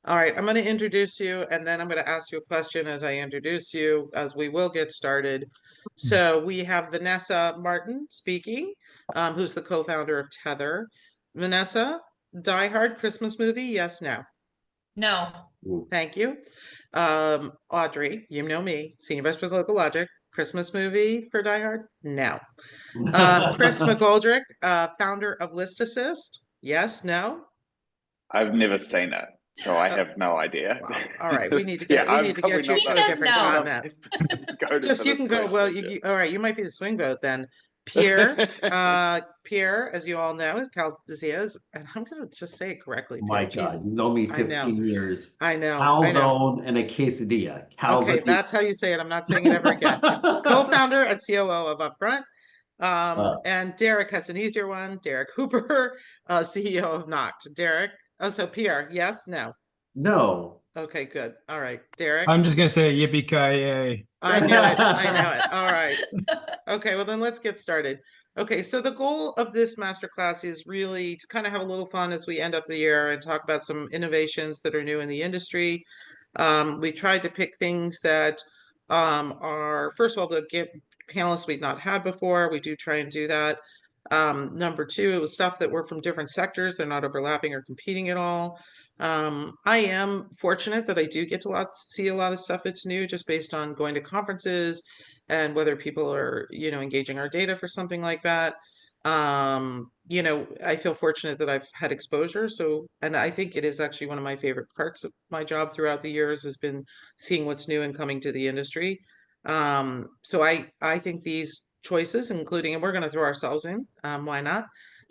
All right, I'm going to introduce you and then I'm going to ask you a question as I introduce you, as we will get started. So we have Vanessa Martin speaking, who's the co-founder of Tether. Vanessa, Die Hard Christmas movie, yes, no? No. Thank you. Audrey, you know me, Senior Vice President Local Logic. Christmas movie for Die Hard? No. Chris McGoldrick, founder of List Assist. Yes, no? I've never seen it, so I have no idea. Wow. All right, we need to Yeah, get I'm you to probably a not that- different no. continent. Go to Just you this can go. Well, question, all right. You might be the swing vote then. Pierre, Pierre, as you all know, Cal Diaz, and I'm going to just say it correctly. My Pierre. God, you know me I know. 15 years. I know. I know. Calzone and a quesadilla. Okay, that's how you say it. I'm not saying it ever again. Co-founder and COO of Upfront. And Derek has an easier one. Derek Hooper, CEO of Noct. Derek. Oh, so Pierre, yes, no. No. Okay, good. All right, Derek. I'm just gonna say yippee-ki-yay. I knew it. I know it. All right. Okay, well then let's get started. Okay, so the goal of this masterclass is really to kind of have a little fun as we end up the year and talk about some innovations that are new in the industry. We tried to pick things that are, first of all, to give panelists we've not had before. We do try and do that. Number two, it was stuff that were from different sectors. They're not overlapping or competing at all. I am fortunate that I do get to see a lot of stuff that's new just based on going to conferences and whether people are, engaging our data for something like that. I feel fortunate that I've had exposure. So, and I think it is actually one of my favorite parts of my job throughout the years has been seeing what's new and coming to the industry. So I think these choices, including, and we're going to throw ourselves in, why not?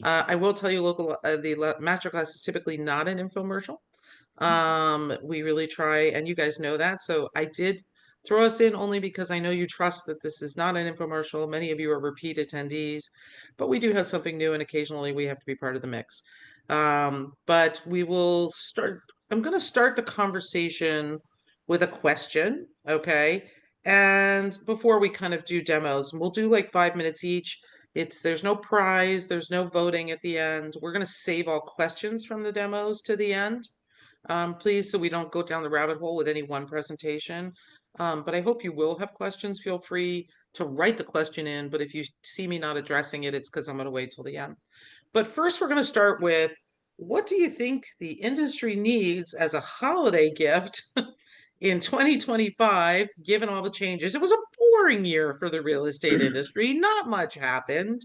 I will tell you, the masterclass is typically not an infomercial. We really try, and you guys know that. So I did throw us in only because I know you trust that this is not an infomercial. Many of you are repeat attendees, but we do have something new, and occasionally we have to be part of the mix. But we will start. I'm going to start the conversation with a question, okay? And before we kind of do demos, we'll do like 5 minutes each. There's no prize, there's no voting at the end. We're going to save all questions from the demos to the end, please, so we don't go down the rabbit hole with any one presentation. But I hope you will have questions. Feel free to write the question in, but if you see me not addressing it, it's because I'm going to wait till the end. But first, we're going to start with, what do you think the industry needs as a holiday gift in 2025, given all the changes? It was a boring year for the real estate industry. Not much happened.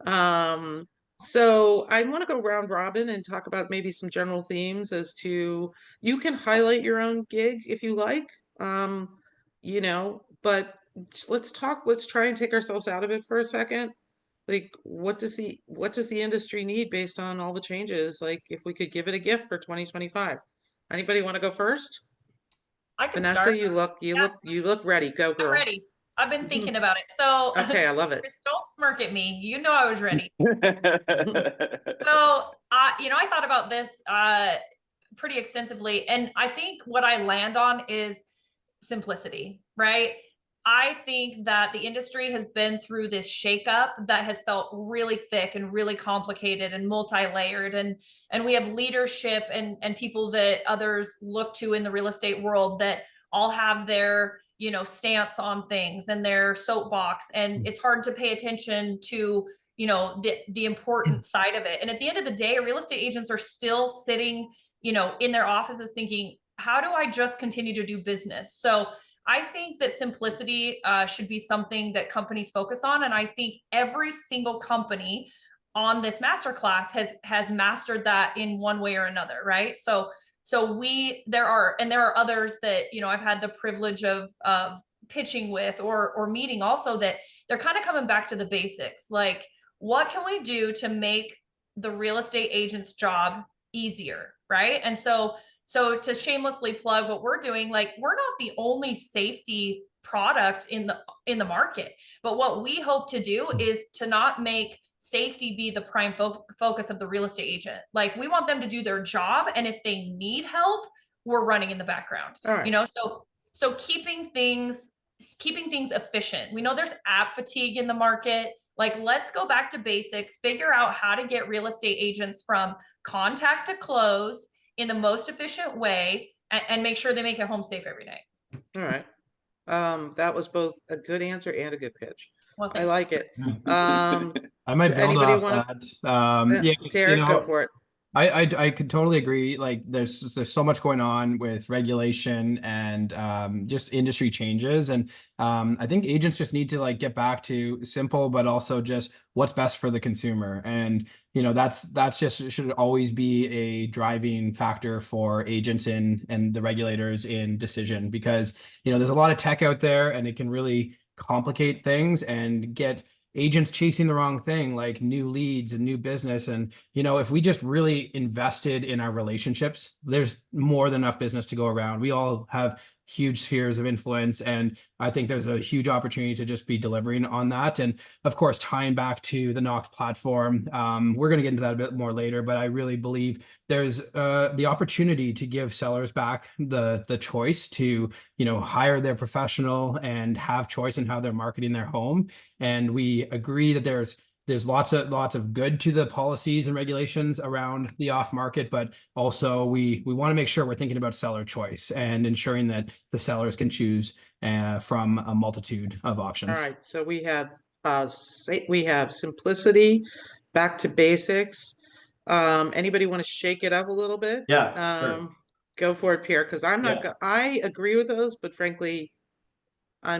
So I want to go round robin and talk about maybe some general themes as to, you can highlight your own gig if you like, but let's try and take ourselves out of it for a second. Like, what does the industry need based on all the changes? Like, if we could give it a gift for 2025. Anybody want to go first? I can Vanessa, start. you look ready. Go, girl. I'm ready. I've been thinking about it. So okay, I love it. Chris, don't smirk at me. You know I was ready. So I thought about this pretty extensively, and I think what I land on is simplicity, right? I think that the industry has been through this shakeup that has felt really thick and really complicated and multi-layered, and we have leadership and people that others look to in the real estate world that all have their stance on things and their soapbox, and it's hard to pay attention to the important side of it. And at the end of the day, real estate agents are still sitting in their offices thinking, how do I just continue to do business? So I think that simplicity should be something that companies focus on. And I think every single company on this masterclass has mastered that in one way or another, right? So there are others that, I've had the privilege of pitching with or meeting also, that they're kind of coming back to the basics. Like, what can we do to make the real estate agent's job easier, right? And so to shamelessly plug what we're doing, like, we're not the only safety product in the market, but what we hope to do is to not make safety be the prime focus of the real estate agent. Like, we want them to do their job, and if they need help, we're running in the background. All right. So keeping things efficient. We know there's app fatigue in the market. Like, let's go back to basics, figure out how to get real estate agents from contact to close in the most efficient way and make sure they make it home safe every day. All right. That was both a good answer and a good pitch. Well, I thank like it. I might build Anybody off want that. Yeah, to, Derek, go for it. I could totally agree. Like there's so much going on with regulation and just industry changes. And I think agents just need to like get back to simple, but also just what's best for the consumer. And that's just should always be a driving factor for agents and the regulators in decision, because there's a lot of tech out there and it can really complicate things and get agents chasing the wrong thing, like new leads and new business. And, if we just really invested in our relationships, there's more than enough business to go around. We all have huge spheres of influence. And I think there's a huge opportunity to just be delivering on that. And of course, tying back to the Knocked platform, we're going to get into that a bit more later, but I really believe there's the opportunity to give sellers back the choice to, hire their professional and have choice in how they're marketing their home. And we agree that there's lots of good to the policies and regulations around the off market, but also we want to make sure we're thinking about seller choice and ensuring that the sellers can choose from a multitude of options. All right, so we have simplicity, back to basics. Anybody want to shake it up a little bit? Yeah, sure. Go for it, Pierre, because I'm not. Yeah. I agree with those, but frankly, I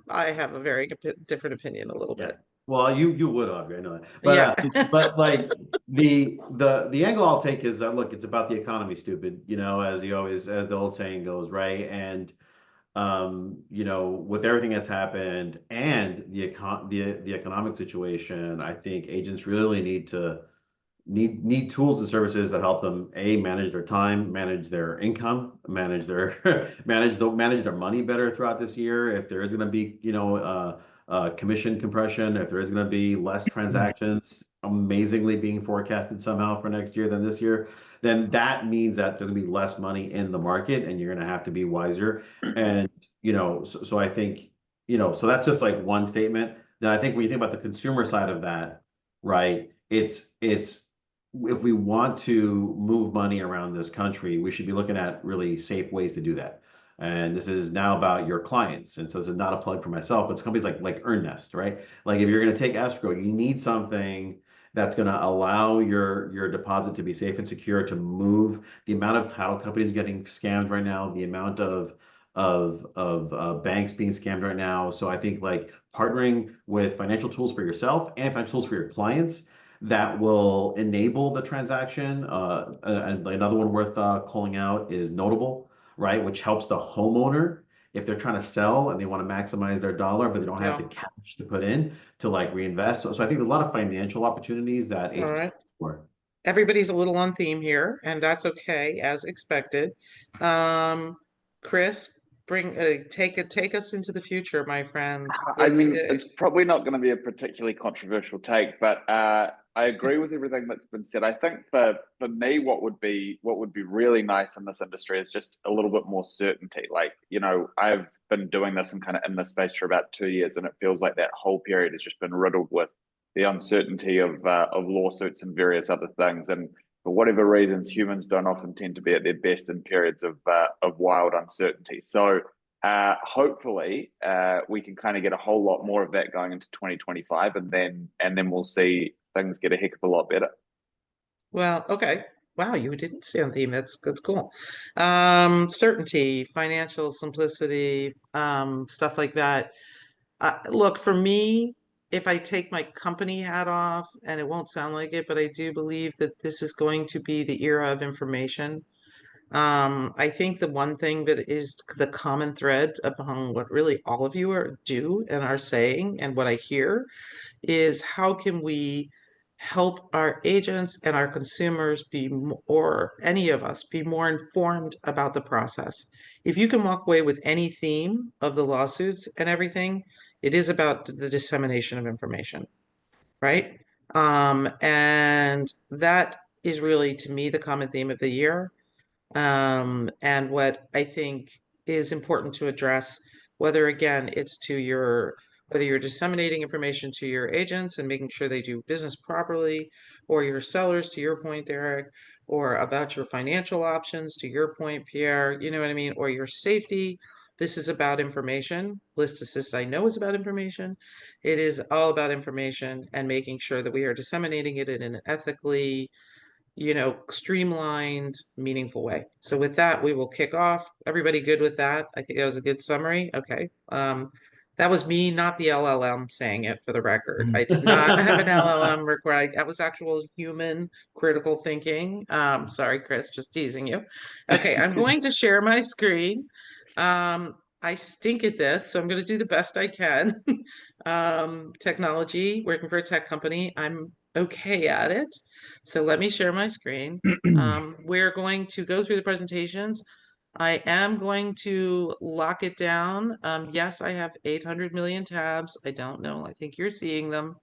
have a very different opinion a little Yeah. bit. Well, you would, Audrey, I know that. But Yeah. but like the angle I'll take is look, it's about the economy, stupid, as the old saying goes, right? And with everything that's happened and the economic situation, I think agents really need tools and services that help them manage their time, manage their income, manage their manage their money better throughout this year. If there is going to be commission compression, if there is going to be less transactions amazingly being forecasted somehow for next year than this year, then that means that there's going to be less money in the market and you're going to have to be wiser. And so I think so that's just like one statement. Then I think when you think about the consumer side of that, right, it's if we want to move money around this country, we should be looking at really safe ways to do that. And this is now about your clients. And so this is not a plug for myself, but it's companies like Earnnest, right? Like if you're going to take escrow, you need something that's going to allow your deposit to be safe and secure, to move. The amount of title companies getting scammed right now, the amount of banks being scammed right now. So I think like partnering with financial tools for yourself and financial tools for your clients that will enable the transaction. And another one worth calling out is Notable, right? Which helps the homeowner if they're trying to sell and they want to maximize their dollar, but they don't have the cash to put in to like reinvest. So I think there's a lot of financial opportunities that agents right. for. Everybody's a little on theme here, and that's okay, as expected. Chris, take us into the future, my friend. I mean, it's probably not going to be a particularly controversial take, but I agree with everything that's been said. I think for me, what would be really nice in this industry is just a little bit more certainty. Like, I've been doing this and kind of in this space for about 2 years, and it feels like that whole period has just been riddled with the uncertainty of lawsuits and various other things. And for whatever reasons, humans don't often tend to be at their best in periods of wild uncertainty. So hopefully we can kind of get a whole lot more of that going into 2025, and then we'll see things get a heck of a lot better. Well, okay. Wow, you didn't stay on theme. That's cool. Certainty, financial simplicity, stuff like that. Look, for me, if I take my company hat off, and it won't sound like it, but I do believe that this is going to be the era of information. I think the one thing that is the common thread among what really all of you do and are saying, and what I hear, is how can we help our agents and our consumers or any of us be more informed about the process. If you can walk away with any theme of the lawsuits and everything, it is about the dissemination of information, right? And that is really, to me, the common theme of the year. And what I think is important to address, whether again it's whether you're disseminating information to your agents and making sure they do business properly, or your sellers, to your point, Derek, or about your financial options, to your point, Pierre, you know what I mean, or your safety. This is about information. List Assist, I know, is about information. It is all about information and making sure that we are disseminating it in an ethically, streamlined, meaningful way. So with that, we will kick off. Everybody good with that? I think that was a good summary. Okay. That was me, not the LLM saying it, for the record. I did not have an LLM required. That was actual human critical thinking. Sorry, Chris, just teasing you. Okay, I'm going to share my screen. I stink at this, so I'm going to do the best I can. Technology, working for a tech company, I'm okay at it. So let me share my screen. We're going to go through the presentations. I am going to lock it down. Yes, I have 800 million tabs. I don't know. I think you're seeing them.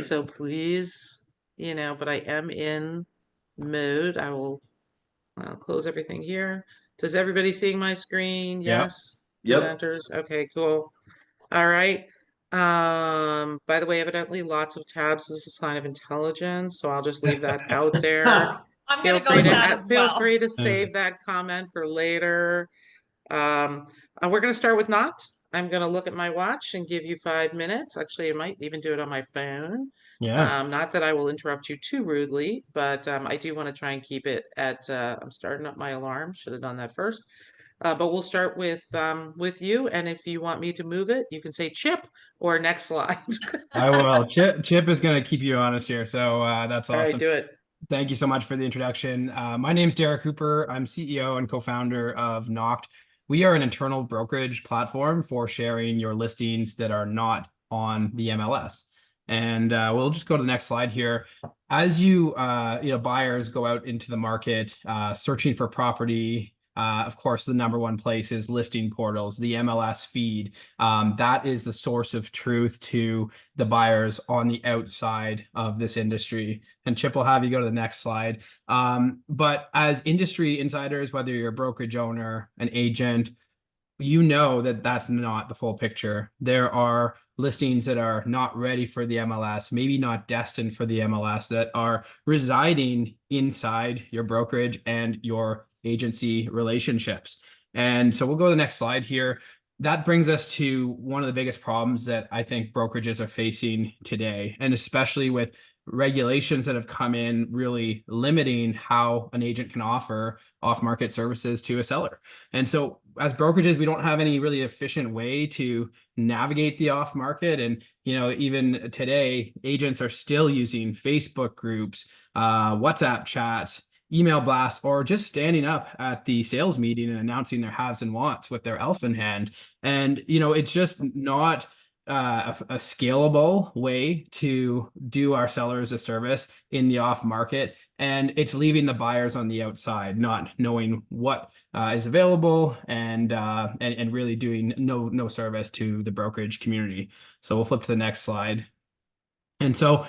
So please, but I am in mode. I'll close everything here. Does everybody seeing my screen? Yes. Yep. Presenters. Okay, cool. All right. By the way, evidently lots of tabs is a sign of intelligence, so I'll just leave that out there. I'm Feel gonna go free with to that as feel well. free to save that comment for later. We're gonna start with not. I'm gonna look at my watch and give you 5 minutes. Actually, I might even do it on my phone. Yeah. Not that I will interrupt you too rudely, but I do want to try and keep it at. I'm starting up my alarm. Should have done that first. But we'll start with you, and if you want me to move it, you can say Chip or next slide. I will. Chip is going to keep you honest here. So that's All right, awesome. do it. Thank you so much for the introduction. My name's Derek Cooper. I'm CEO and co-founder of Noct. We are an internal brokerage platform for sharing your listings that are not on the MLS. And we'll just go to the next slide here. As buyers go out into the market searching for property, of course, the number one place is listing portals, the MLS feed. That is the source of truth to the buyers on the outside of this industry. And Chip will have you go to the next slide. But as industry insiders, whether you're a brokerage owner, an agent, you know that that's not the full picture. There are listings that are not ready for the MLS, maybe not destined for the MLS, that are residing inside your brokerage and your agency relationships. And so we'll go to the next slide here. That brings us to one of the biggest problems that I think brokerages are facing today, and especially with regulations that have come in really limiting how an agent can offer off-market services to a seller. And so as brokerages, we don't have any really efficient way to navigate the off-market. And, even today, agents are still using Facebook groups, WhatsApp chats, email blasts, or just standing up at the sales meeting and announcing their haves and wants with their elf in hand. And, it's just not a scalable way to do our sellers a service in the off market, and it's leaving the buyers on the outside, not knowing what is available, and really doing no service to the brokerage community. So we'll flip to the next slide. And so,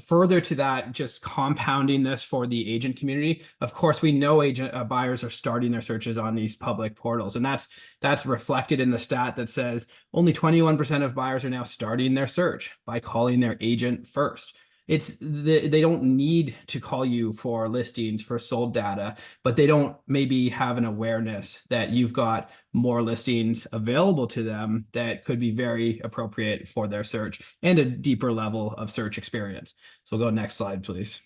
further to that, just compounding this for the agent community, of course, we know buyers are starting their searches on these public portals. And that's reflected in the stat that says only 21% of buyers are now starting their search by calling their agent first. They don't need to call you for listings, for sold data, but they don't maybe have an awareness that you've got more listings available to them that could be very appropriate for their search and a deeper level of search experience. So we'll go next slide, please.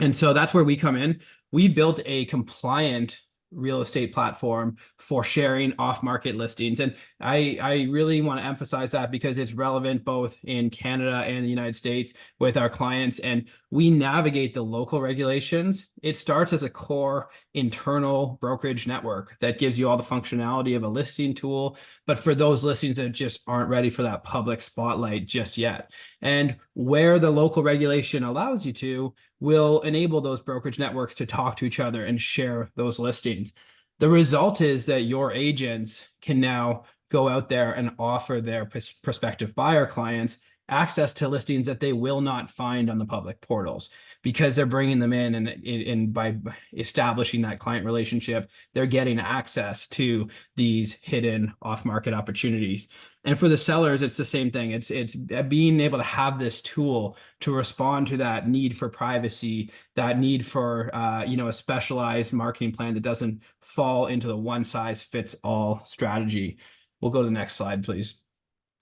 And so that's where we come in. We built a compliant real estate platform for sharing off-market listings. And I really want to emphasize that because it's relevant both in Canada and the United States with our clients. And we navigate the local regulations. It starts as a core internal brokerage network that gives you all the functionality of a listing tool, but for those listings that just aren't ready for that public spotlight just yet. And where the local regulation allows you to, will enable those brokerage networks to talk to each other and share those listings. The result is that your agents can now go out there and offer their prospective buyer clients access to listings that they will not find on the public portals, because they're bringing them in, and by establishing that client relationship, they're getting access to these hidden off-market opportunities. And for the sellers, it's the same thing. It's being able to have this tool to respond to that need for privacy, that need for a specialized marketing plan that doesn't fall into the one size fits all strategy. We'll go to the next slide, please.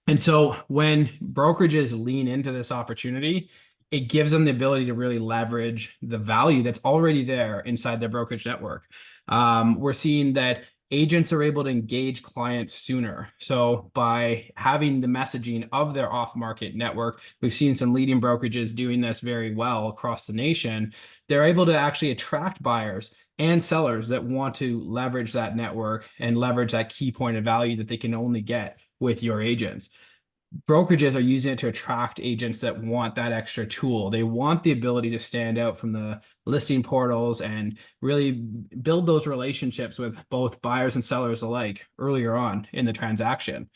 And so when brokerages lean into this opportunity, it gives them the ability to really leverage the value that's already there inside their brokerage network. We're seeing that agents are able to engage clients sooner. So by having the messaging of their off-market network, we've seen some leading brokerages doing this very well across the nation. They're able to actually attract buyers and sellers that want to leverage that network and leverage that key point of value that they can only get with your agents. Brokerages are using it to attract agents that want that extra tool. They want the ability to stand out from the listing portals and really build those relationships with both buyers and sellers alike earlier on in the transaction.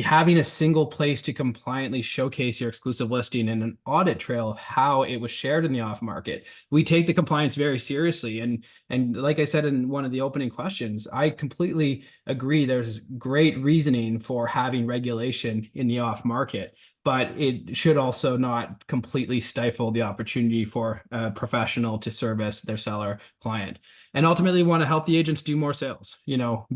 Having a single place to compliantly showcase your exclusive listing and an audit trail of how it was shared in the off market. We take the compliance very seriously. And like I said in one of the opening questions, I completely agree. There's great reasoning for having regulation in the off market, but it should also not completely stifle the opportunity for a professional to service their seller client. And ultimately want to help the agents do more sales,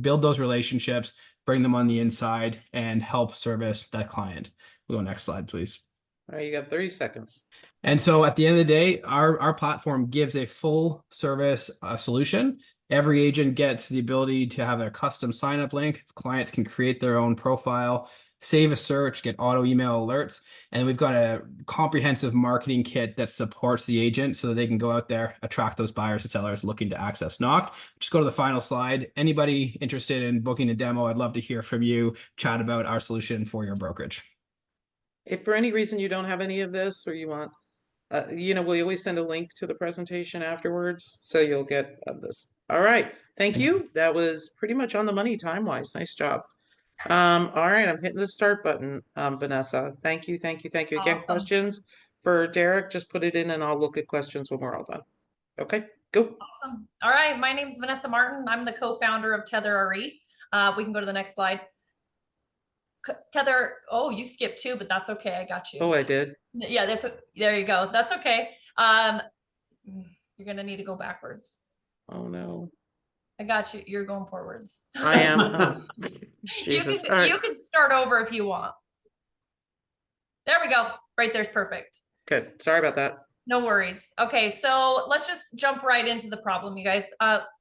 build those relationships, bring them on the inside, and help service that client. We'll go next slide, please. All right, you got 30 seconds. And so at the end of the day, our platform gives a full service solution. Every agent gets the ability to have a custom sign-up link. Clients can create their own profile, save a search, get auto email alerts. And we've got a comprehensive marketing kit that supports the agent so that they can go out there, attract those buyers and sellers looking to access Knock. Just go to the final slide. Anybody interested in booking a demo, I'd love to hear from you, chat about our solution for your brokerage. If for any reason you don't have any of this, or you want, we always send a link to the presentation afterwards, so you'll get this. All right, thank you. That was pretty much on the money time-wise. Nice job. All right, I'm hitting the start button, Vanessa. Thank you. Again, Awesome. questions for Derek, just put it in and I'll look at questions when we're all done. Okay, go. Awesome. All right, my name is Vanessa Martin. I'm the co-founder of Tether RE. We can go to the next slide. Tether, oh, you skipped two, but that's okay. I got you. Oh, I did. Yeah, there you go. That's okay. You're gonna need to go backwards. Oh no. I got you. You're going forwards. I am. Jesus. You can start over if you want. There we go. Right there's perfect. Good. Sorry about that. No worries. Okay, so let's just jump right into the problem, you guys.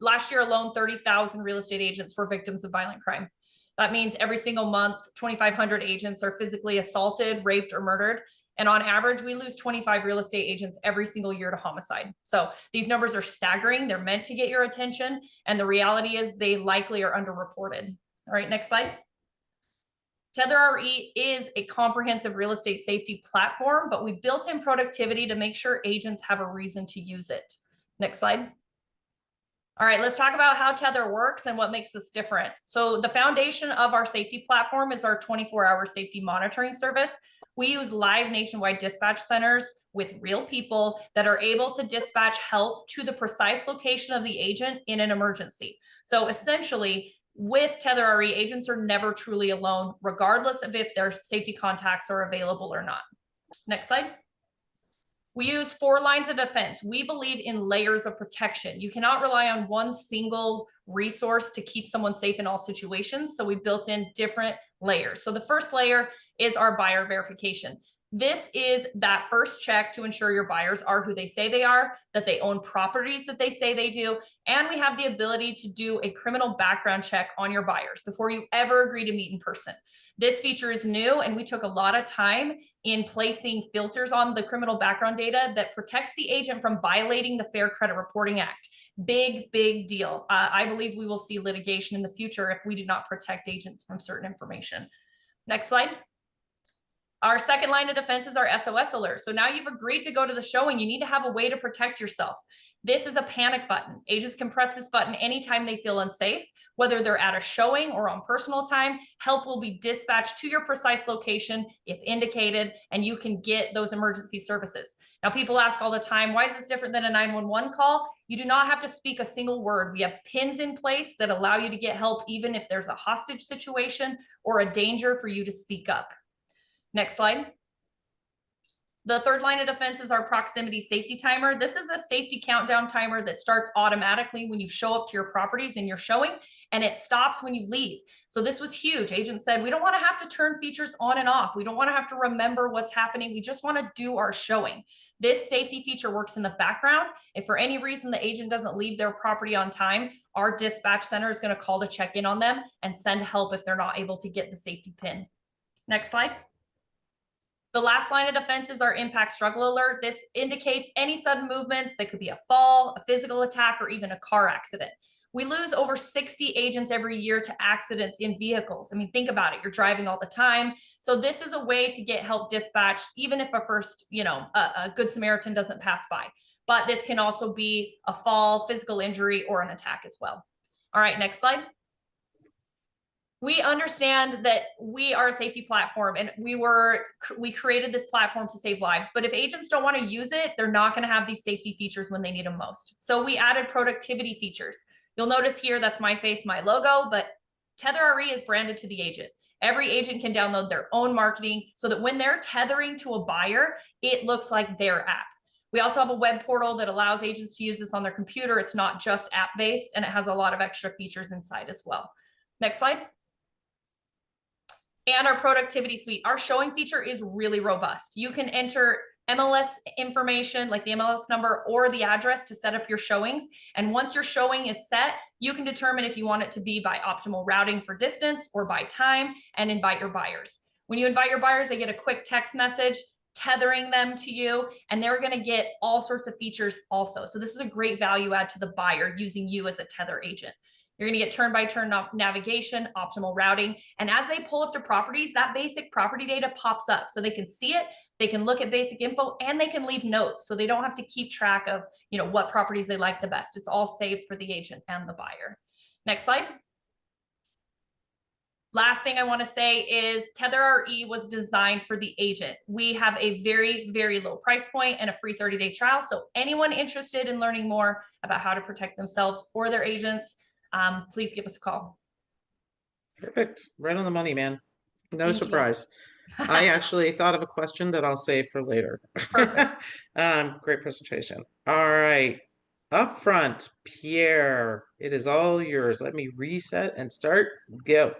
Last year alone, 30,000 real estate agents were victims of violent crime. That means every single month, 2,500 agents are physically assaulted, raped, or murdered. And on average, we lose 25 real estate agents every single year to homicide. So these numbers are staggering. They're meant to get your attention. And the reality is they likely are underreported. All right, next slide. Tether RE is a comprehensive real estate safety platform, but we built in productivity to make sure agents have a reason to use it. Next slide. All right, let's talk about how Tether works and what makes us different. So the foundation of our safety platform is our 24-hour safety monitoring service. We use live nationwide dispatch centers with real people that are able to dispatch help to the precise location of the agent in an emergency. So essentially, with Tether RE, agents are never truly alone, regardless of if their safety contacts are available or not. Next slide. We use 4 lines of defense. We believe in layers of protection. You cannot rely on one single resource to keep someone safe in all situations. So we built in different layers. So the first layer is our buyer verification. This is that first check to ensure your buyers are who they say they are, that they own properties that they say they do, and we have the ability to do a criminal background check on your buyers before you ever agree to meet in person. This feature is new, and we took a lot of time in placing filters on the criminal background data that protects the agent from violating the Fair Credit Reporting Act. Big deal. I believe we will see litigation in the future if we do not protect agents from certain information. Next slide. Our second line of defense is our SOS alert. So now you've agreed to go to the showing, you need to have a way to protect yourself. This is a panic button. Agents can press this button anytime they feel unsafe, whether they're at a showing or on personal time. Help will be dispatched to your precise location if indicated, and you can get those emergency services. Now, people ask all the time, why is this different than a 911 call? You do not have to speak a single word. We have pins in place that allow you to get help even if there's a hostage situation or a danger for you to speak up. Next slide. The third line of defense is our proximity safety timer. This is a safety countdown timer that starts automatically when you show up to your properties and you're showing, and it stops when you leave. So this was huge. Agents said, we don't want to have to turn features on and off. We don't want to have to remember what's happening. We just want to do our showing. This safety feature works in the background. If for any reason the agent doesn't leave their property on time, our dispatch center is going to call to check in on them and send help if they're not able to get the safety pin. Next slide. The last line of defense is our impact struggle alert. This indicates any sudden movements that could be a fall, a physical attack, or even a car accident. We lose over 60 agents every year to accidents in vehicles. I mean, think about it. You're driving all the time. So this is a way to get help dispatched, even if a Good Samaritan doesn't pass by. But this can also be a fall, physical injury, or an attack as well. All right, next slide. We understand that we are a safety platform, and we created this platform to save lives. But if agents don't want to use it, they're not going to have these safety features when they need them most. So we added productivity features. You'll notice here, that's my face, my logo, but TetherRE is branded to the agent. Every agent can download their own marketing so that when they're tethering to a buyer, it looks like their app. We also have a web portal that allows agents to use this on their computer. It's not just app-based, and it has a lot of extra features inside as well. Next slide. And our productivity suite, our showing feature is really robust. You can enter MLS information like the MLS number or the address to set up your showings. And once your showing is set, you can determine if you want it to be by optimal routing for distance or by time, and invite your buyers. When you invite your buyers, they get a quick text message tethering them to you, and they're going to get all sorts of features also. So this is a great value add to the buyer using you as a tether agent. You're going to get turn-by-turn navigation, optimal routing. And as they pull up to properties, that basic property data pops up so they can see it, they can look at basic info, and they can leave notes so they don't have to keep track of, what properties they like the best. It's all saved for the agent and the buyer. Next slide. Last thing I want to say is TetherRE was designed for the agent. We have a very, very low price point and a free 30-day trial. So anyone interested in learning more about how to protect themselves or their agents, please give us a call. Perfect. Right on the money, man. No Thank surprise. I actually thought of a question that I'll save for later. Perfect. Great presentation. All right. Up front, Pierre, it is all yours. Let me reset and start. Go.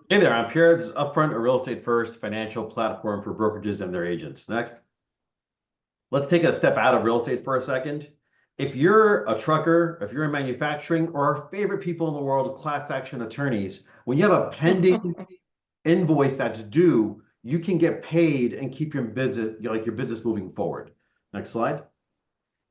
Hey there, I'm Pierre. This is Upfront, a real estate first financial platform for brokerages and their agents. Next. Let's take a step out of real estate for a second. If you're a trucker, if you're in manufacturing, or our favorite people in the world, class action attorneys, when you have a pending invoice that's due, you can get paid and keep your business, your business moving forward. Next slide.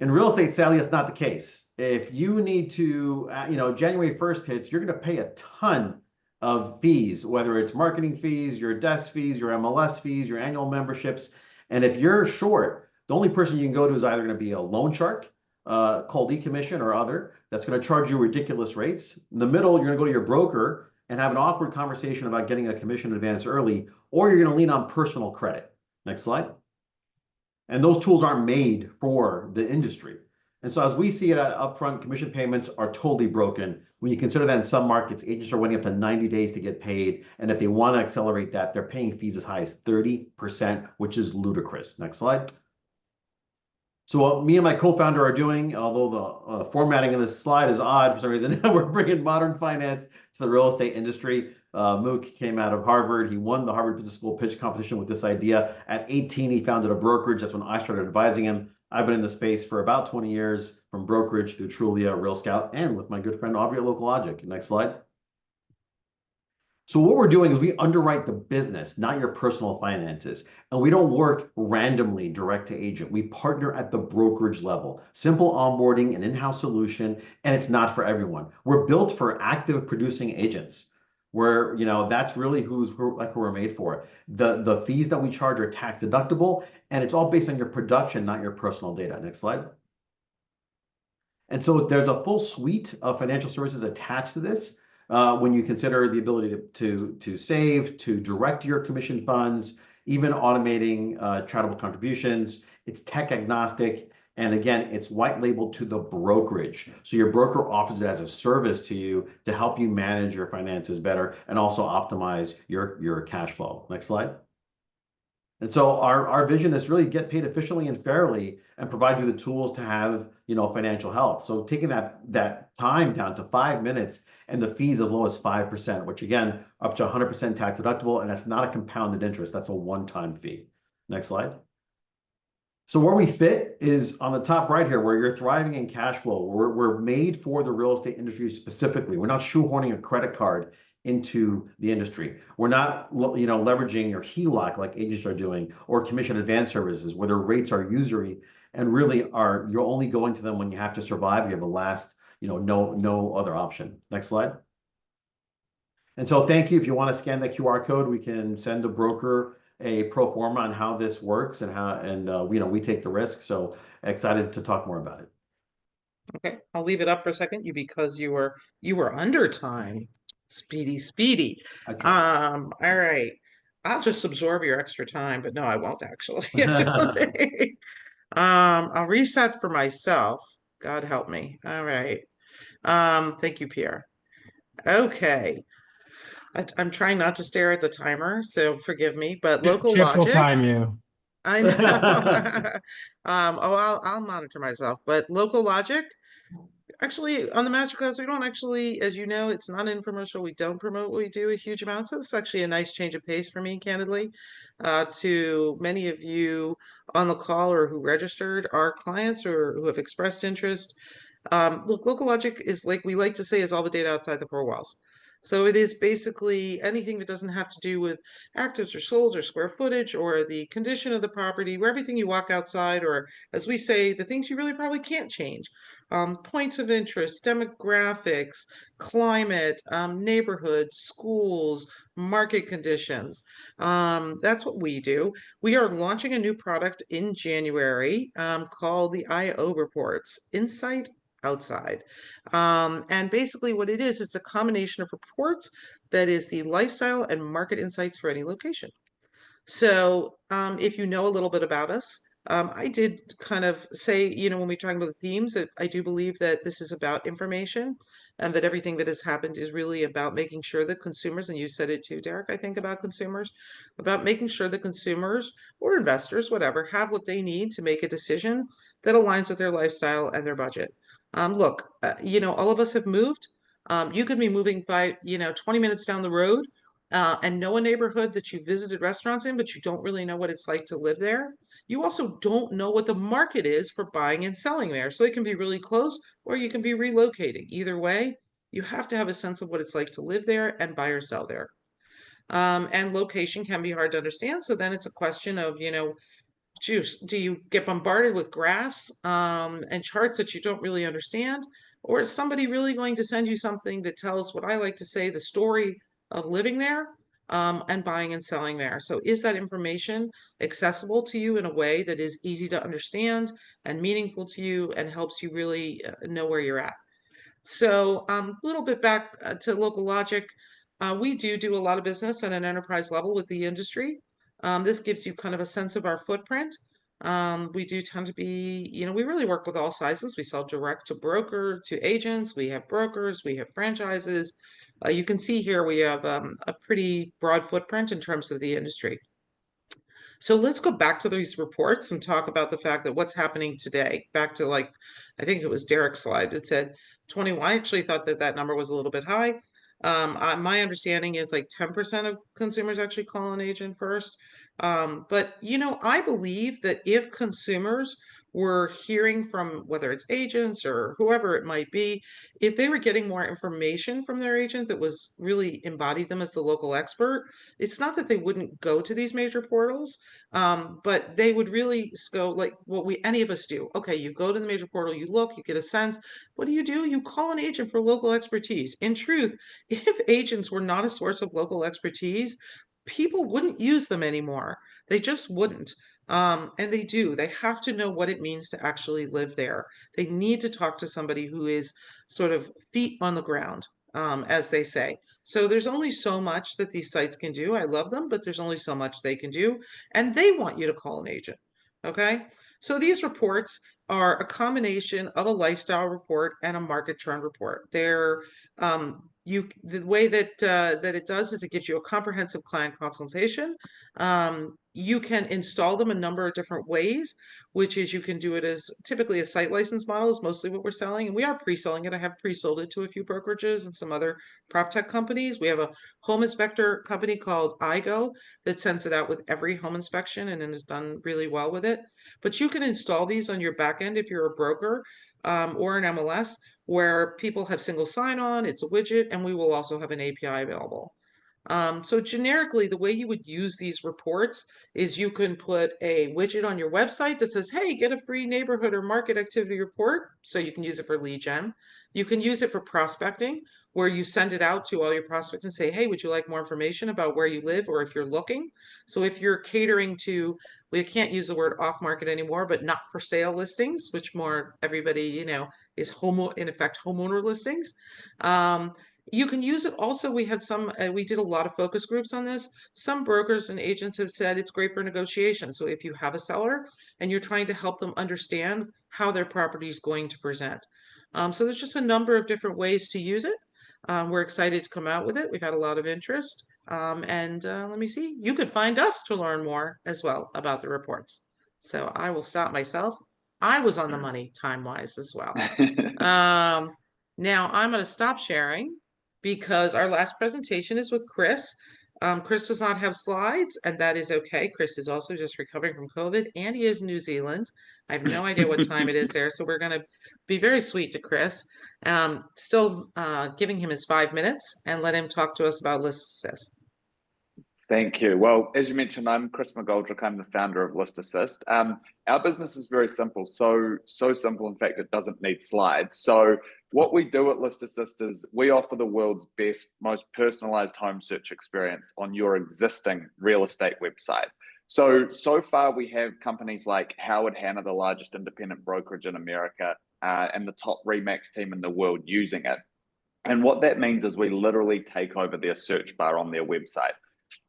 In real estate, sadly, it's not the case. If you need to, January 1st hits, you're going to pay a ton of fees, whether it's marketing fees, your desk fees, your MLS fees, your annual memberships. And if you're short, the only person you can go to is either going to be a loan shark, called e-commission or other, that's going to charge you ridiculous rates. In the middle, you're going to go to your broker and have an awkward conversation about getting a commission advance early, or you're going to lean on personal credit. Next slide. And those tools aren't made for the industry. And so as we see it, upfront commission payments are totally broken. When you consider that in some markets, agents are waiting up to 90 days to get paid. And if they want to accelerate that, they're paying fees as high as 30%, which is ludicrous. Next slide. So what me and my co-founder are doing, although the formatting of this slide is odd for some reason, we're bringing modern finance to the real estate industry. Mook came out of Harvard. He won the Harvard Business School pitch competition with this idea. At 18, he founded a brokerage. That's when I started advising him. I've been in the space for about 20 years, from brokerage through Trulia, Real Scout, and with my good friend Aubrey at Local Logic. Next slide. So what we're doing is we underwrite the business, not your personal finances. And we don't work randomly direct to agent. We partner at the brokerage level. Simple onboarding, an in-house solution, and it's not for everyone. We're built for active producing agents, where that's really who we're made for. The fees that we charge are tax deductible, and it's all based on your production, not your personal data. Next slide. And so there's a full suite of financial services attached to this. When you consider the ability to save, to direct your commission funds, even automating charitable contributions. It's tech agnostic, And again, it's white labeled to the brokerage. So your broker offers it as a service to you to help you manage your finances better and also optimize your cash flow. Next slide. And so our vision is really get paid efficiently and fairly and provide you the tools to have, financial health. So taking that time down to 5 minutes and the fees as low as 5%, which again, up to 100% tax deductible, and that's not a compounded interest, that's a one-time fee. Next slide. So where we fit is on the top right here, where you're thriving in cash flow. We're made for the real estate industry specifically. We're not shoehorning a credit card into the industry. We're not, leveraging your HELOC like agents are doing, or commission advance services where their rates are usury and really you're only going to them when you have to survive. You have a last, no other option. Next slide. And so thank you. If you want to scan the QR code, we can send a broker a pro forma on how this works and we take the risk. So excited to talk more about it. Okay, I'll leave it up for a second. Because you were under time. Speedy. All right. I'll just absorb your extra time, but no, I won't actually. I'll reset for myself. God help me. All right. Thank you, Pierre. Okay. I'm trying not to stare at the timer, so forgive me, but local Chip will logic. time you. I know. I'll monitor myself, but local logic. Actually, on the masterclass, we don't actually, as you know, it's not an infomercial. We don't promote what we do a huge amount. So it's actually a nice change of pace for me, candidly. To many of you on the call or who registered, our clients or who have expressed interest. Look, local logic is, like we like to say, is all the data outside the four walls. So it is basically anything that doesn't have to do with actives or solds or square footage or the condition of the property, where everything you walk outside, or as we say, the things you really probably can't change. Points of interest, demographics, climate, neighborhoods, schools, market conditions. That's what we do. We are launching a new product in January called the IO Reports, Insight Outside. And basically what it is, it's a combination of reports that is the lifestyle and market insights for any location. So if you know a little bit about us, I did kind of say, when we're talking about the themes, that I do believe that this is about information and that everything that has happened is really about making sure that consumers, and you said it too, Derek, I think about consumers, about making sure that consumers or investors, whatever, have what they need to make a decision that aligns with their lifestyle and their budget. Look, all of us have moved. You could be moving by, 20 minutes down the road and know a neighborhood that you visited restaurants in, but you don't really know what it's like to live there. You also don't know what the market is for buying and selling there. So it can be really close or you can be relocating. Either way, you have to have a sense of what it's like to live there and buy or sell there. And location can be hard to understand. So then it's a question of, do you get bombarded with graphs and charts that you don't really understand? Or is somebody really going to send you something that tells what I like to say, the story of living there and buying and selling there? So is that information accessible to you in a way that is easy to understand and meaningful to you and helps you really know where you're at? So a little bit back to local logic. We do a lot of business at an enterprise level with the industry. This gives you kind of a sense of our footprint. We do tend to be, we really work with all sizes. We sell direct to broker, to agents. We have brokers, we have franchises. You can see here we have a pretty broad footprint in terms of the industry. So let's go back to these reports and talk about the fact that what's happening today. Back to I think it was Derek's slide. It said 21. I actually thought that number was a little bit high. My understanding is 10% of consumers actually call an agent first. But, I believe that if consumers were hearing from, whether it's agents or whoever it might be, if they were getting more information from their agent that was really embodied them as the local expert, it's not that they wouldn't go to these major portals, but they would really go like what any of us do. Okay, you go to the major portal, you look, you get a sense. What do? You call an agent for local expertise. In truth, if agents were not a source of local expertise, people wouldn't use them anymore. They just wouldn't. And they have to know what it means to actually live there. They need to talk to somebody who is sort of feet on the ground, as they say. So there's only so much that these sites can do. I love them, but there's only so much they can do. And they want you to call an agent. Okay. So these reports are a combination of a lifestyle report and a market trend report. They're the way that that it does is it gives you a comprehensive client consultation. You can install them a number of different ways, which is you can do it as typically a site license model is mostly what we're selling, and we are pre-selling it. I have pre-sold it to a few brokerages and some other Proptech companies. We have a home inspector company called iGo that sends it out with every home inspection and has done really well with it. But you can install these on your back end if you're a broker or an MLS where people have single sign-on, it's a widget, and we will also have an API available. So generically, the way you would use these reports is you can put a widget on your website that says, hey, get a free neighborhood or market activity report. So you can use it for lead gen. You can use it for prospecting, where you send it out to all your prospects and say, hey, would you like more information about where you live or if you're looking? So if you're catering to, we can't use the word off market anymore, but not for sale listings, which more everybody, is in effect, homeowner listings. You can use it also. We had we did a lot of focus groups on this. Some brokers and agents have said it's great for negotiation. So if you have a seller and you're trying to help them understand how their property is going to present. So there's just a number of different ways to use it. We're excited to come out with it. We've had a lot of interest. Let me see. You can find us to learn more as well about the reports. So I will stop myself. I was on the money time-wise as well. Now I'm going to stop sharing because our last presentation is with Chris. Chris does not have slides, and that is okay. Chris is also just recovering from COVID, and he is in New Zealand. I have no idea what time it is there, so we're going to be very sweet to Chris. Still giving him his 5 minutes and let him talk to us about List Assist. Thank you. Well, as you mentioned, I'm Chris McGoldrick. I'm the founder of List Assist. Our business is very simple, so simple, in fact, it doesn't need slides. So what we do at List Assist is we offer the world's best, most personalized home search experience on your existing real estate website. So far, we have companies like Howard Hanna, the largest independent brokerage in America, and the top Remax team in the world using it. And what that means is we literally take over their search bar on their website.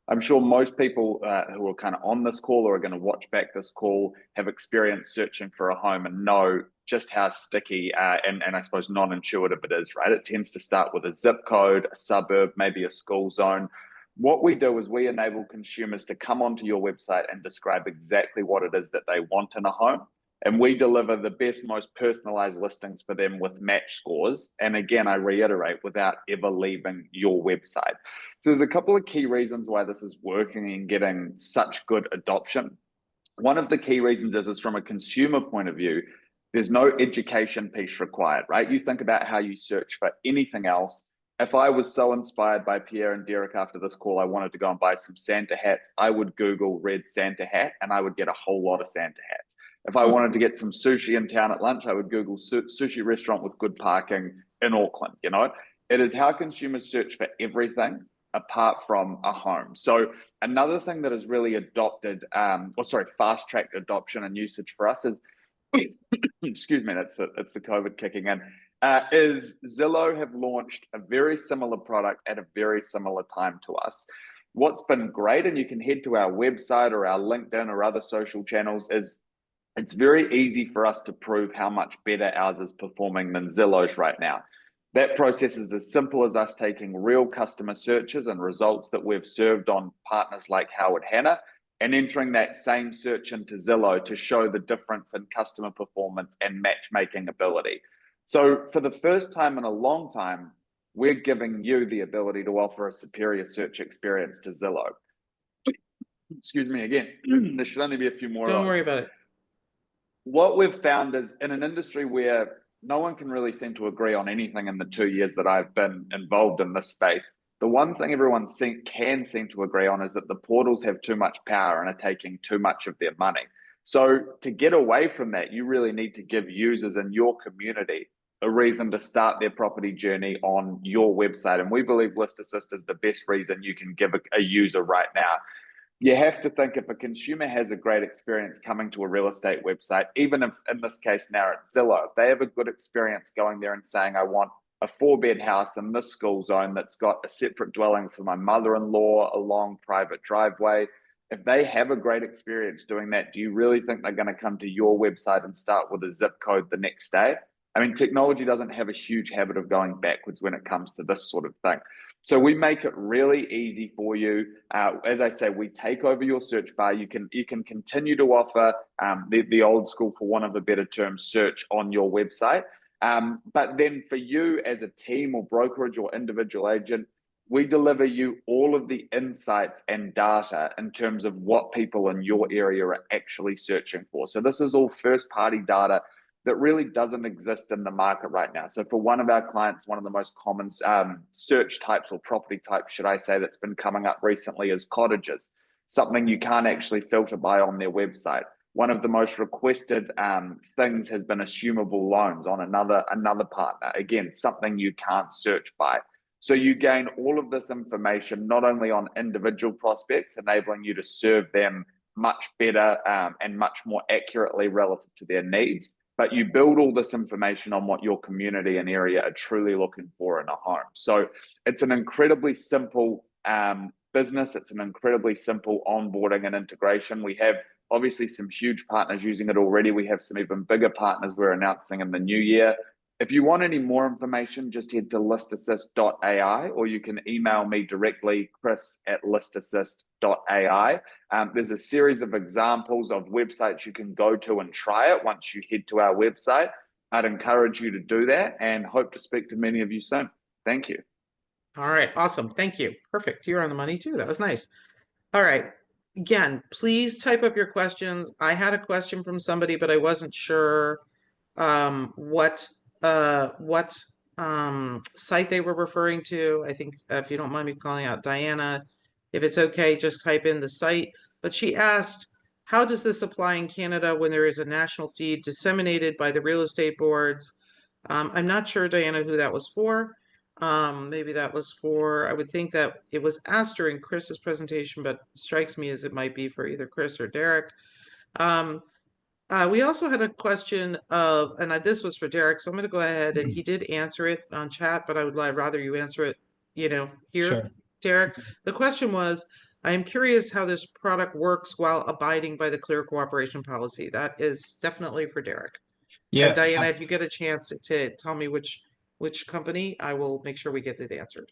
I'm sure most people who are kind of on this call or are going to watch back this call have experience searching for a home and know just how sticky and I suppose non-intuitive it is, right? It tends to start with a zip code, a suburb, maybe a school zone. What we do is we enable consumers to come onto your website and describe exactly what it is that they want in a home. And we deliver the best, most personalized listings for them with match scores. And again, I reiterate, without ever leaving your website. So there's a couple of key reasons why this is working and getting such good adoption. One of the key reasons is from a consumer point of view, there's no education piece required, right? You think about how you search for anything else. If I was so inspired by Pierre and Derek after this call, I wanted to go and buy some Santa hats, I would Google red Santa hat and I would get a whole lot of Santa hats. If I wanted to get some sushi in town at lunch, I would Google sushi restaurant with good parking in Auckland. It is how consumers search for everything apart from a home. So another thing that is really adopted, fast-tracked adoption and usage for us is, excuse me, it's the COVID kicking in, is Zillow have launched a very similar product at a very similar time to us. What's been great, and you can head to our website or our LinkedIn or other social channels, is it's very easy for us to prove how much better ours is performing than Zillow's right now. That process is as simple as us taking real customer searches and results that we've served on partners like Howard Hanna and entering that same search into Zillow to show the difference in customer performance and matchmaking ability. So for the first time in a long time, we're giving you the ability to offer a superior search experience to Zillow. Excuse me again. There should only be a few more. Don't worry about it. What we've found is in an industry where no one can really seem to agree on anything in the 2 years that I've been involved in this space, the one thing everyone can seem to agree on is that the portals have too much power and are taking too much of their money. So to get away from that, you really need to give users in your community a reason to start their property journey on your website. And we believe List Assist is the best reason you can give a user right now. You have to think, if a consumer has a great experience coming to a real estate website, even if in this case now it's Zillow, if they have a good experience going there and saying, I want a 4-bed house in this school zone that's got a separate dwelling for my mother-in-law, a long private driveway, if they have a great experience doing that, do you really think they're going to come to your website and start with a zip code the next day? I mean, technology doesn't have a huge habit of going backwards when it comes to this sort of thing. So we make it really easy for you. As I say, we take over your search bar. You can continue to offer the old school, for want of a better term, search on your website. But then for you as a team or brokerage or individual agent, we deliver you all of the insights and data in terms of what people in your area are actually searching for. So this is all first-party data that really doesn't exist in the market right now. So for one of our clients, one of the most common search types or property types, should I say, that's been coming up recently is cottages, something you can't actually filter by on their website. One of the most requested things has been assumable loans on another partner. Again, something you can't search by. So you gain all of this information, not only on individual prospects, enabling you to serve them much better and much more accurately relative to their needs, but you build all this information on what your community and area are truly looking for in a home. So it's an incredibly simple business. It's an incredibly simple onboarding and integration. We have obviously some huge partners using it already. We have some even bigger partners we're announcing in the new year. If you want any more information, just head to listassist.ai, or you can email me directly, chris@listassist.ai. There's a series of examples of websites you can go to and try it once you head to our website. I'd encourage you to do that and hope to speak to many of you soon. Thank you. All right, awesome. Thank you. Perfect. You're on the money too. That was nice. All right. Again, please type up your questions. I had a question from somebody, but I wasn't sure what site they were referring to. I think if you don't mind me calling out Diana, if it's okay, just type in the site. But she asked, how does this apply in Canada when there is a national feed disseminated by the real estate boards? I'm not sure, Diana, who that was for. Maybe that was for, I would think that it was asked during Chris's presentation, but strikes me as it might be for either Chris or Derek. We also had a question of, and this was for Derek, so I'm going to go ahead, and he did answer it on chat, but I would rather you answer it, here, Sure. Derek. The question was, I am curious how this product works while abiding by the clear cooperation policy. That is definitely for Derek. Yeah. And Diana, if you get a chance to tell me which company, I will make sure we get it answered.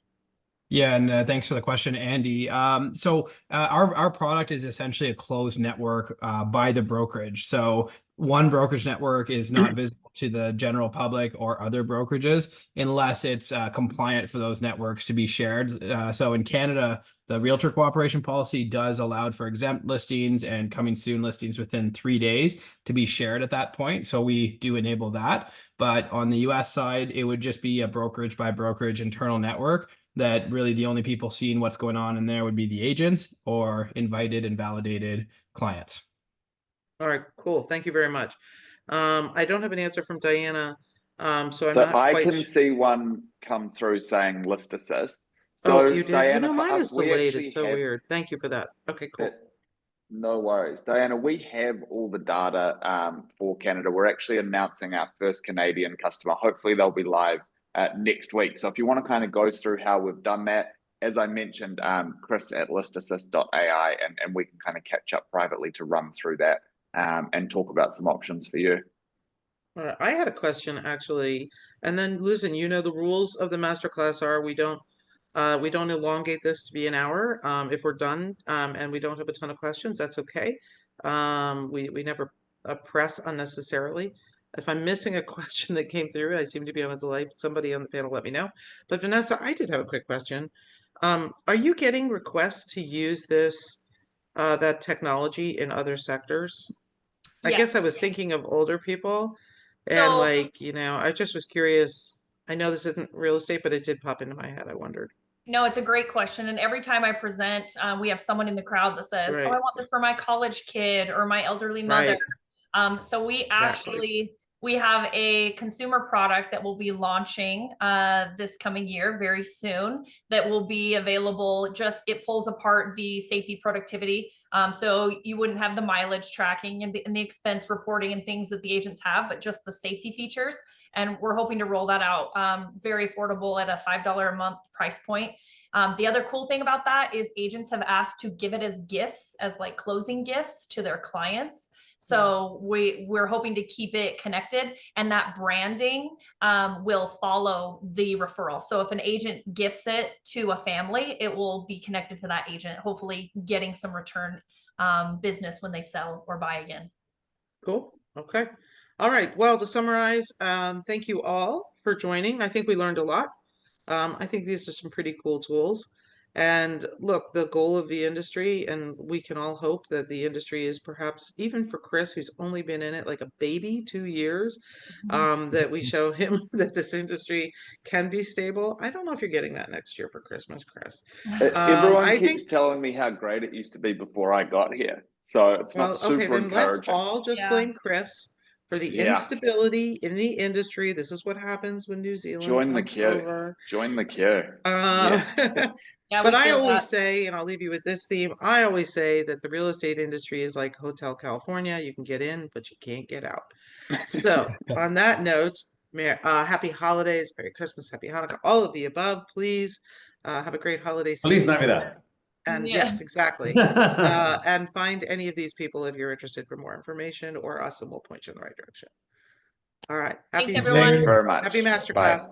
Yeah, and thanks for the question, Andy. So our product is essentially a closed network by the brokerage. So one brokerage network is not visible to the general public or other brokerages unless it's compliant for those networks to be shared. So in Canada, the Realtor Cooperation Policy does allow for exempt listings and coming soon listings within 3 days to be shared at that point. So we do enable that. But on the US side, it would just be a brokerage by brokerage internal network that really the only people seeing what's going on in there would be the agents or invited and validated clients. All right, cool. Thank you very much. I don't have an answer from Diana, so I'm So not I quite can see one come through saying list assist. So oh, you did? Diana, for Mine us, is we delayed. actually It's so have weird. Thank you for that. Okay, cool. No worries. Diana, we have all the data for Canada. We're actually announcing our first Canadian customer. Hopefully they'll be live next week. So if you want to kind of go through how we've done that, as I mentioned, chris@listassist.ai, and we can kind of catch up privately to run through that and talk about some options for you. All right, I had a question actually, and then listen, the rules of the masterclass are we don't elongate this to be an hour. If we're done and we don't have a ton of questions, that's okay. We never press unnecessarily. If I'm missing a question that came through, I seem to be on a delay. Somebody on the panel let me know. But Vanessa, I did have a quick question. Are you getting requests to use that technology in other sectors? I guess I was thinking of older people and So- I just was curious. I know this isn't real estate, but it did pop into my head. I wondered. No, it's a great question. And every time I present, we have someone in the crowd that says, Right. oh, I want this for my college kid or my elderly mother. Right. So we Exactly. actually We have a consumer product that will be launching this coming year very soon that will be available. It pulls apart the safety productivity. So you wouldn't have the mileage tracking and the expense reporting and things that the agents have, but just the safety features. And we're hoping to roll that out very affordable at a $5 a month price point. The other cool thing about that is agents have asked to give it as gifts, as like closing gifts to their clients. So we're hoping to keep it connected, and that branding will follow the referral. So if an agent gifts it to a family, it will be connected to that agent, hopefully getting some return business when they sell or buy again. Cool. Okay. All right. Well, to summarize, thank you all for joining. I think we learned a lot. I think these are some pretty cool tools. And look, the goal of the industry, and we can all hope that the industry is perhaps, even for Chris, who's only been in it like a baby, 2 years, that we show him that this industry can be stable. I don't know if you're getting that next year for Christmas, Chris. Everyone I keeps think, telling me how great it used to be before I got here. So it's well, not super okay, then let's encouraging. all just blame Chris for the Yeah. instability in the industry. This is what happens when New Zealand Join the comes queue. over. Join the queue. Yeah. Yeah, But we I feel always that. say, and I'll leave you with this theme, I always say that the real estate industry is like Hotel California. You can get in, but you can't get out. So on that note, happy holidays, Merry Christmas, Happy Hanukkah, all of the above. Please have a great holiday Feliz season. Navidad. And Yes. yes, exactly. And find any of these people if you're interested for more information, or us, and we'll point you in the right direction. All right. Thanks, Happy everyone. Thanks very much. Happy Bye. masterclass.